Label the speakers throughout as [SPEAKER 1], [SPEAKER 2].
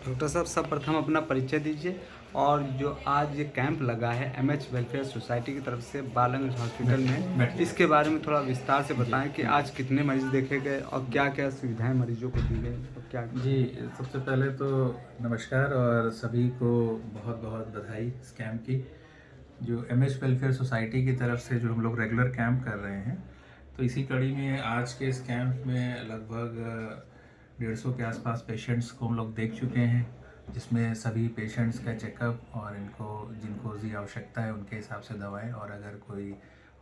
[SPEAKER 1] Doctor साहब सर्वप्रथम अपना परिचय दीजिए और जो आज ये कैंप लगा है एमएच वेलफेयर सोसाइटी की तरफ से बालगंज हॉस्पिटल में,
[SPEAKER 2] बैठिए।
[SPEAKER 1] इसके बारे में थोड़ा विस्तार से
[SPEAKER 2] जी,
[SPEAKER 1] बताएं कि आज कितने मरीज देखे गए और क्या-क्या सुविधाएं मरीजों को दी गई और क्या
[SPEAKER 2] जी, सबसे पहले तो नमस्कार और सभी को बहुत-बहुत बधाई इस कैंप की। जो एमएच वेलफेयर सोसाइटी की तरफ से जो हम लोग रेगुलर कैंप कर रहे हैं, तो इसी कड़ी में आज के इस कैंप में लगभग 150 के आसपास पेशेंट्स को हम लोग देख चुके हैं, जिसमें सभी पेशेंट्स का चेकअप और इनको जिनको जी आवश्यकता है उनके हिसाब से दवाएँ, और अगर कोई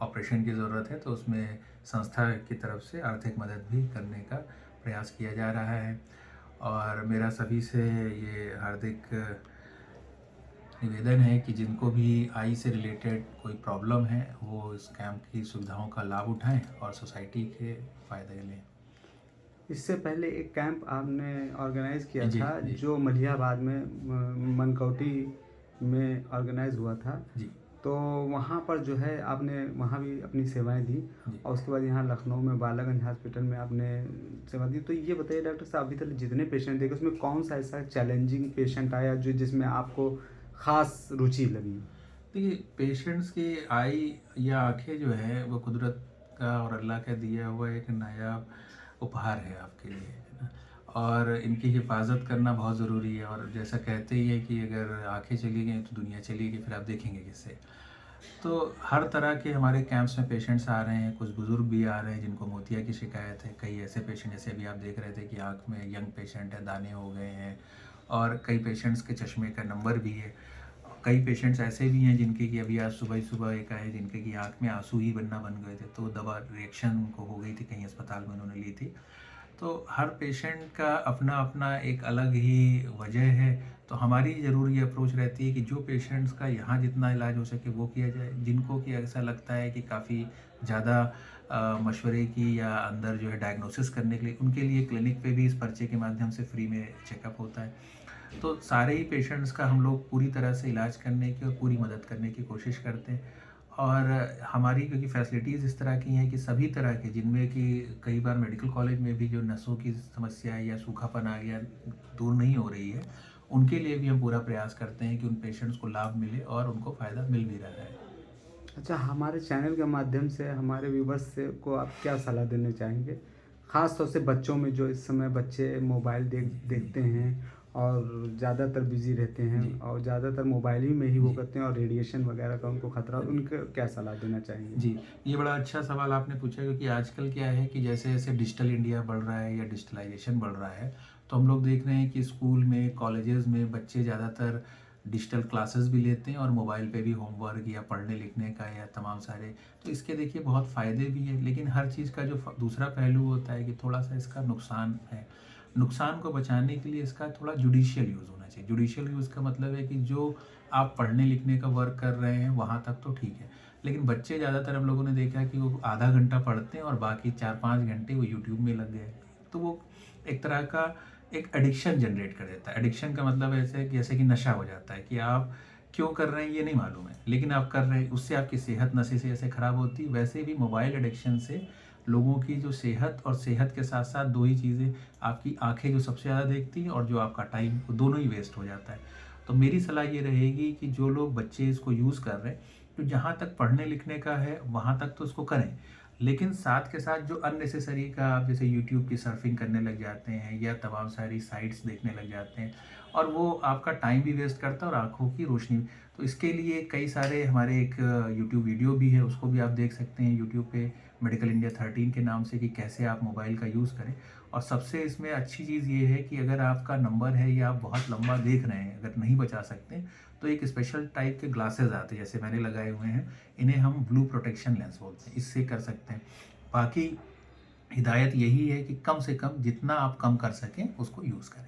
[SPEAKER 2] ऑपरेशन की ज़रूरत है तो उसमें संस्था की तरफ से आर्थिक मदद भी करने का प्रयास किया जा रहा है। और मेरा सभी से ये हार्दिक निवेदन है कि जिनको भी आई से रिलेटेड कोई प्रॉब्लम है वो इस कैंप की सुविधाओं का लाभ उठाएं और सोसाइटी के फ़ायदे लें।
[SPEAKER 1] इससे पहले एक कैंप आपने ऑर्गेनाइज किया
[SPEAKER 2] जी,
[SPEAKER 1] था
[SPEAKER 2] जी।
[SPEAKER 1] जो मलिहाबाद में मनकौटी में ऑर्गेनाइज हुआ था।
[SPEAKER 2] जी,
[SPEAKER 1] तो वहाँ पर जो है आपने वहाँ भी अपनी सेवाएं दी
[SPEAKER 2] जी।
[SPEAKER 1] और उसके बाद यहाँ लखनऊ में बालागंज हॉस्पिटल में आपने सेवा दी। तो ये बताइए डॉक्टर साहब, अभी तक जितने पेशेंट देखे उसमें कौन सा ऐसा चैलेंजिंग पेशेंट आया जो जिसमें आपको ख़ास रुचि लगी?
[SPEAKER 2] देखिए, पेशेंट्स की आई या आँखें जो है वो कुदरत का और अल्लाह का दिया हुआ एक नायाब उपहार है आपके लिए, है ना? और इनकी हिफाज़त करना बहुत ज़रूरी है, और जैसा कहते ही है कि अगर आँखें चली गई तो दुनिया चली गई, फिर आप देखेंगे किससे? तो हर तरह के हमारे कैंप्स में पेशेंट्स आ रहे हैं, कुछ बुज़ुर्ग भी आ रहे हैं जिनको मोतिया की शिकायत है, कई ऐसे पेशेंट जैसे अभी आप देख रहे थे कि आँख में यंग पेशेंट है, दाने हो गए हैं, और कई पेशेंट्स के चश्मे का नंबर भी है। कई पेशेंट्स ऐसे भी हैं जिनके कि अभी आज सुबह ही सुबह एक आए जिनके कि आँख में आँसू ही बनना बन गए थे, तो दवा रिएक्शन उनको हो गई थी, कहीं अस्पताल में उन्होंने ली थी। तो हर पेशेंट का अपना-अपना एक अलग ही वजह है, तो हमारी ज़रूर ये अप्रोच रहती है कि जो पेशेंट्स का यहाँ जितना इलाज हो सके वो किया जाए। जिनको कि ऐसा लगता है कि काफ़ी ज़्यादा मशवरे की या अंदर जो है डायग्नोसिस करने के लिए, उनके लिए क्लिनिक पे भी इस पर्चे के माध्यम से फ्री में चेकअप होता है। तो सारे ही पेशेंट्स का हम लोग पूरी तरह से इलाज करने की और पूरी मदद करने की कोशिश करते हैं। और हमारी क्योंकि फैसिलिटीज़ इस तरह की हैं कि सभी तरह के, जिनमें कि कई बार मेडिकल कॉलेज में भी जो नसों की समस्या है या सूखापन आ गया, दूर नहीं हो रही है, उनके लिए भी हम पूरा प्रयास करते हैं कि उन पेशेंट्स को लाभ मिले और उनको फ़ायदा मिल भी रहा है।
[SPEAKER 1] अच्छा, हमारे चैनल के माध्यम से हमारे व्यूवर्स से को आप क्या सलाह देना चाहेंगे? ख़ास तौर से बच्चों में जो इस समय बच्चे मोबाइल
[SPEAKER 2] जी, जी,
[SPEAKER 1] देखते हैं और ज़्यादातर बिज़ी रहते हैं
[SPEAKER 2] जी,
[SPEAKER 1] और ज़्यादातर मोबाइल ही में ही वो
[SPEAKER 2] जी,
[SPEAKER 1] करते हैं और रेडिएशन वग़ैरह का उनको खतरा,
[SPEAKER 2] जी।
[SPEAKER 1] उनको क्या सलाह देना चाहेंगे?
[SPEAKER 2] जी, ये बड़ा अच्छा सवाल आपने पूछा, क्योंकि आजकल क्या है कि जैसे-जैसे डिजिटल इंडिया बढ़ रहा है या डिजिटलाइज़ेशन बढ़ रहा है, तो हम लोग देख रहे हैं कि स्कूल में, कॉलेजेस में बच्चे ज़्यादातर डिजिटल क्लासेस भी लेते हैं और मोबाइल पे भी होमवर्क या पढ़ने-लिखने का या तमाम सारे, तो इसके देखिए बहुत फ़ायदे भी हैं, लेकिन हर चीज़ का जो दूसरा पहलू होता है कि थोड़ा-सा इसका नुकसान है। नुकसान को बचाने के लिए इसका थोड़ा जुडिशियल यूज़ होना चाहिए। जुडिशियल यूज़ का मतलब है कि जो आप पढ़ने-लिखने का वर्क कर रहे हैं, वहाँ तक तो ठीक है। लेकिन बच्चे ज़्यादातर हम लोगों ने देखा है कि वो आधा घंटा पढ़ते हैं और बाकी 4-5 घंटे वो यूट्यूब में लग गए। तो वो एक तरह का एक एडिक्शन जनरेट कर देता है। एडिक्शन का मतलब ऐसे कि जैसे कि नशा हो जाता है कि आप क्यों कर रहे हैं ये नहीं मालूम है, लेकिन आप कर रहे हैं, उससे आपकी सेहत नशे से जैसे खराब होती है, वैसे भी मोबाइल एडिक्शन से लोगों की जो सेहत, और सेहत के साथ-साथ 2 ही चीज़ें, आपकी आँखें जो सबसे ज़्यादा देखती हैं और जो आपका टाइम, वो दोनों ही वेस्ट हो जाता है। तो मेरी सलाह ये रहेगी कि जो लोग बच्चे इसको यूज़ कर रहे हैं, तो जहाँ तक पढ़ने-लिखने का है, वहाँ तक तो उसको करें। लेकिन साथ के साथ जो अननेसेसरी का आप जैसे यूट्यूब की सर्फिंग करने लग जाते हैं या तमाम सारी साइट्स देखने लग जाते हैं, और वो आपका टाइम भी वेस्ट करता है और आँखों की रोशनी, तो इसके लिए कई सारे हमारे एक यूट्यूब वीडियो भी है, उसको भी आप देख सकते हैं यूट्यूब पे, मेडिकल इंडिया 13 के नाम से, कि कैसे आप मोबाइल का यूज़ करें। और सबसे इसमें अच्छी चीज़ ये है कि अगर आपका नंबर है या आप बहुत लंबा देख रहे हैं, अगर नहीं बचा सकते, तो एक स्पेशल टाइप के ग्लासेस आते हैं, जैसे मैंने लगाए हुए हैं, इन्हें हम ब्लू प्रोटेक्शन लेंस बोलते हैं, इससे कर सकते हैं। बाकी हिदायत यही है कि कम से कम जितना आप कम कर सकें उसको यूज़ करें।